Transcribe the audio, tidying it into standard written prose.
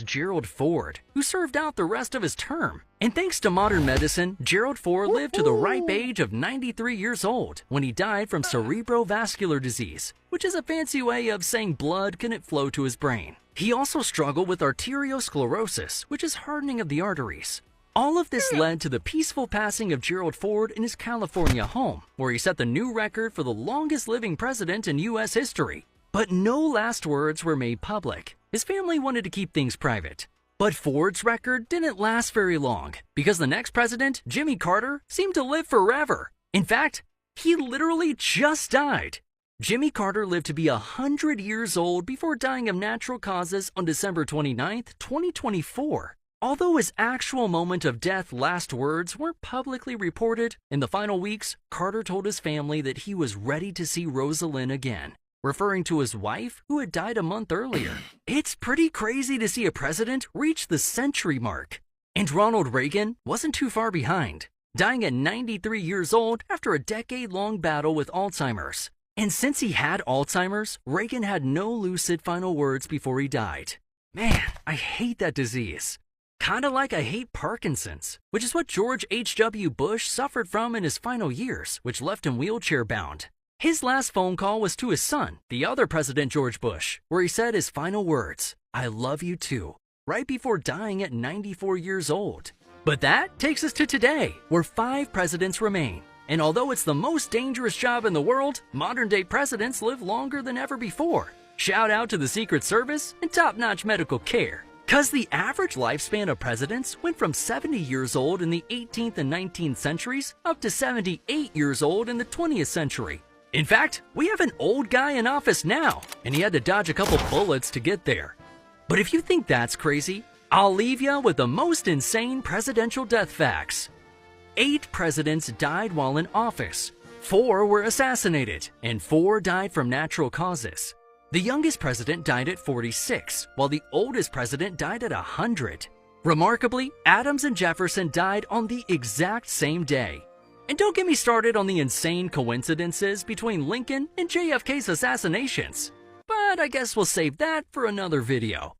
McDonald's Gerald Ford, who served out the rest of his term. And thanks to modern medicine, Gerald Ford lived to the ripe age of 93 years old when he died from cerebrovascular disease, which is a fancy way of saying blood couldn't flow to his brain. He also struggled with arteriosclerosis, which is hardening of the arteries. All of this led to the peaceful passing of Gerald Ford in his California home, where he set the new record for the longest living president in U.S. history. But no last words were made public. His family wanted to keep things private. But Ford's record didn't last very long, because the next president, Jimmy Carter, seemed to live forever. In fact, he literally just died. Jimmy Carter lived to be 100 years old before dying of natural causes on December 29, 2024. Although his actual moment of death last words weren't publicly reported, in the final weeks, Carter told his family that he was ready to see Rosalind again, referring to his wife who had died a month earlier. It's pretty crazy to see a president reach the century mark. And Ronald Reagan wasn't too far behind, dying at 93 years old after a decade-long battle with Alzheimer's. And since he had Alzheimer's, Reagan had no lucid final words before he died. Man, I hate that disease. Kinda like I hate Parkinson's, which is what George H.W. Bush suffered from in his final years, which left him wheelchair-bound. His last phone call was to his son, the other President George Bush, where he said his final words, "I love you too," right before dying at 94 years old. But that takes us to today, where 5 presidents remain. And although it's the most dangerous job in the world, modern-day presidents live longer than ever before. Shout out to the Secret Service and top-notch medical care. Cause the average lifespan of presidents went from 70 years old in the 18th and 19th centuries up to 78 years old in the 20th century. In fact, we have an old guy in office now, and he had to dodge a couple bullets to get there. But if you think that's crazy, I'll leave you with the most insane presidential death facts. 8 presidents died while in office, 4 were assassinated, and 4 died from natural causes. The youngest president died at 46, while the oldest president died at 100. Remarkably, Adams and Jefferson died on the exact same day. And don't get me started on the insane coincidences between Lincoln and JFK's assassinations. But I guess we'll save that for another video.